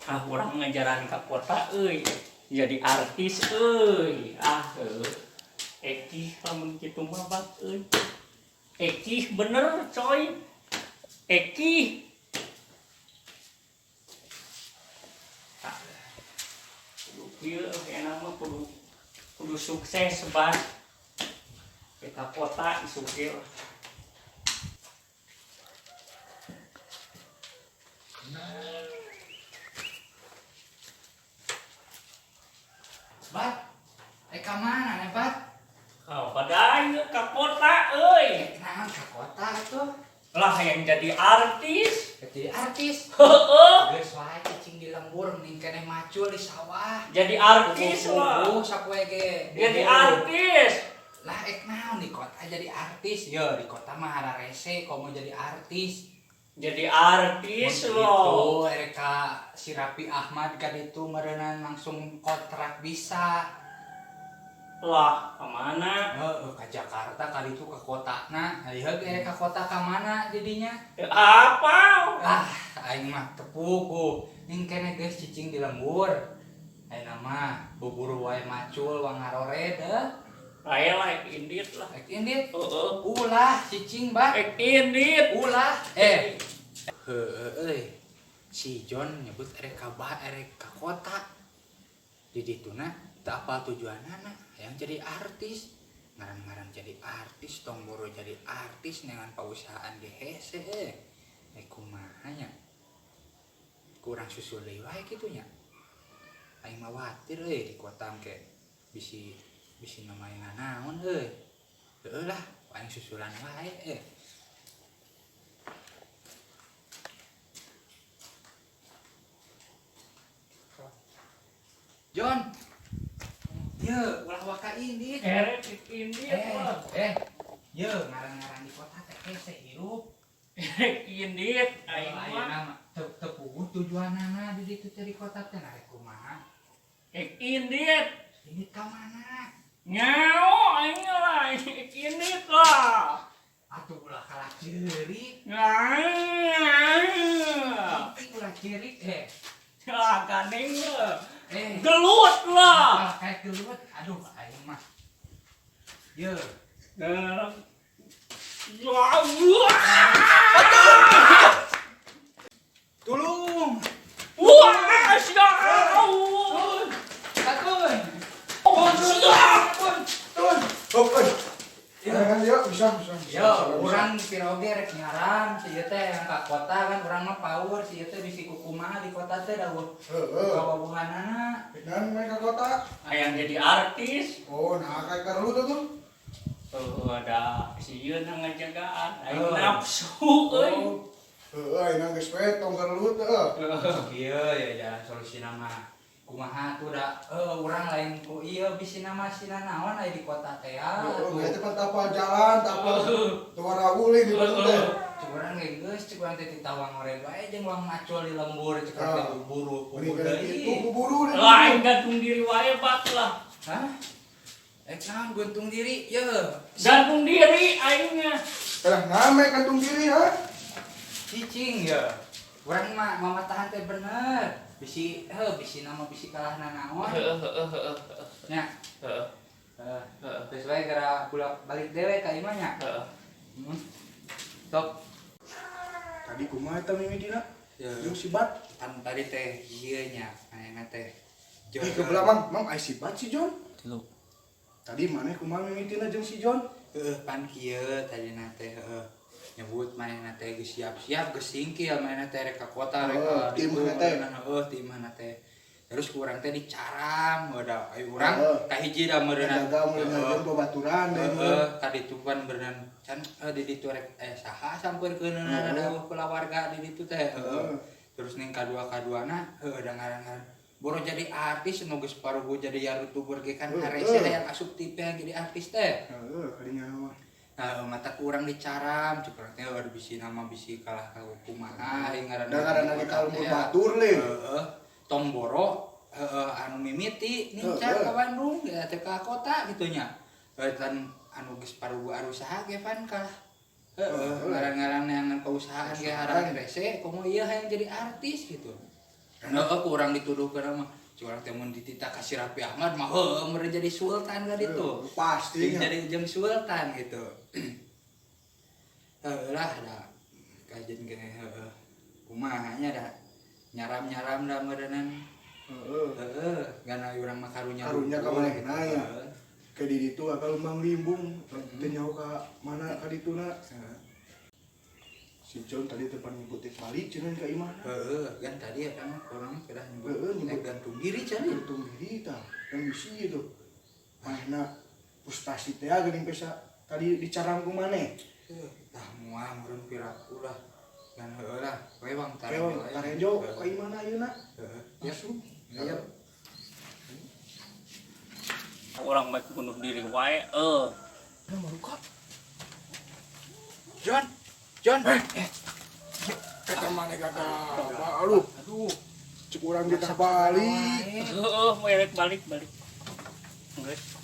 Urang ngajaran ka kota jadi artis Eki lamun kitu mah bak Eki bener coy. Eki kudu kieu enak mah kudu sukses bas kita kota isukil. Bat, ka mana nih Bat? Kau padahal ke kota Kenapa ke kota tuh? lah yang jadi artis. Jadi artis. Geus wae cicing di lembur ning keneh macul di sawah. Jadi artis lah. Sapoe ge. Jadi artis. Lah naon di kota jadi artis? Yo di kota mah hara rese komo jadi artis. Jadi artis loh. Itu Ereka si Rapi Ahmad kan itu merenang langsung kontrak bisa. Lah kemana? Ke Jakarta kali itu ke kota. Nah, ayo Ereka kota ke mana jadinya? Apa? Aing mah tepuku. Ning kene geus cicing di lembur. Ayeuna mah bubur wae macul wangarore deh. Aya lah indit lah. Ek indit. Ulah cicing Bat. Ek indit. Ulah. Si John nyebut ereka kota. Di dituna teu apal tujuanana, hayang jadi artis. Ngaran-ngaran jadi artis, tong boro jadi artis dengan pausahaan di hese. Kumaha nya? Kurang susul deui wae kitu nya. Aing mah watir di kota ke bisi namaina naon Heuh lah, aing susulan wae John. Ulah waka indit. Erek indit lah. Ye, ngaran-ngaran di kota teh hese hirup. Erek indit aing mah. Teu puguh tujuanana di ditu teh di kota teh narek kumaha? Ek indit. Indit ka mana? Nyao aing lah ek indit lah. Atuh ulah kalah ceurik. Penting ulah ceurik Ganeng gelut lah. Kayak gelut. Aduh, aing mah. Ye. Tulung. Wah, siapa? Katun. Yo, urang piroge rek nyaran si ieu teh yang ka kota kan urang mah power si ieu teh bisi kukumaha di kota teh dawuh. Kawabuhanana. Dan mereka kota. Yang jadi artis. Oh, nah kayak karu tuh. Ada si ieu na ngajagaan. Aing nafsu euy. Nang geus we tong karu teh. Ieu ya jalan solusina mah kumaha tuh da urang lain ku ieu bisi nama sina naon aya di kota teh ya. Eta mah tapal jalan, tapal tuara uling di ditu teh. Urang ge geus cek urang teh ditawang orek wae jeung uang macul di lembur cek teh buru Itu buru di. Lain gantung diri wae bat lah. Hah? Naon gantung diri? Ye. Gantung diri aingnya. Ngame kantung diri ha. Cicing ya. Urang mah mamatahan teh bener. Bisi nama bisi kalah naon. Nya. Terus wae gara balik dewe ka imah nya. Top. Tadi kumaha eta mimidina? Jeung si Bat. Pan tadi teh ieu nya, manehna teh. Ke belakang, Mang ai si Bat si John. Tilu. Tadi maneh kumaha mimidina jeung si John? Pan kieu tadina teh nyebut manehna teh geus siap-siap geus singkil manehna teh rek ka kota rek tim teh. Tim manehna teh. Terus urang teh dicaram da urang kahiji da meureunna Jaga mulai babaturan ka ditu pan berenang can di ditu rek saha sampeurkeunna da keluarga di ditu teh. Terus ning kadua-kaduana da ngaran-ngaran boro jadi artis nu geus paruh jadi YouTuber ge kan harese yang asup TV yang jadi artis teh. Kadinya mah. Nah, mata kurang dicaram, cukup teh ada bisi nama bisi kalah ka kumaha ngaran. Da ngaranna ge kalmur batur le. Tomboro anu mimiti nincar ka Bandung ya teh ka kota kitu nya. Kan anu geus paruh arusaha ge pan ka. Ngaran-ngaran yang kausahaan ge harang rese komo ieu hayang jadi artis gitu. kurang dituduh ke nama curang temen ditita kasih Raffi Ahmad mah mere jadi sultan kan itu Pasti nya. jadi jeung sultan gitu lah dah kajian gini kumahanya dah nyaram dah merenan gana urang mah karunya Ka manehna ya. Ke di ditu akal Mang Limbung teu nyaho ka mana ka dituna. Si John tadi depan nyebutin balik cenah ka imah. Kan tadi ya kan orang sudah nyebut. nyebut gantung diri cari Untung diri tah. Kan bisi itu. Manehna frustasi teh geuning pesa tadi dicarang ku maneh. tah mual meureun piraku lah kan lah we bang Keong tarejo ka imahna ayeuna. ya Aya Orang baik bunuh diri wae John kata maneh kata. Aduh. Cek urang ge tah balik. merek balik. Geus.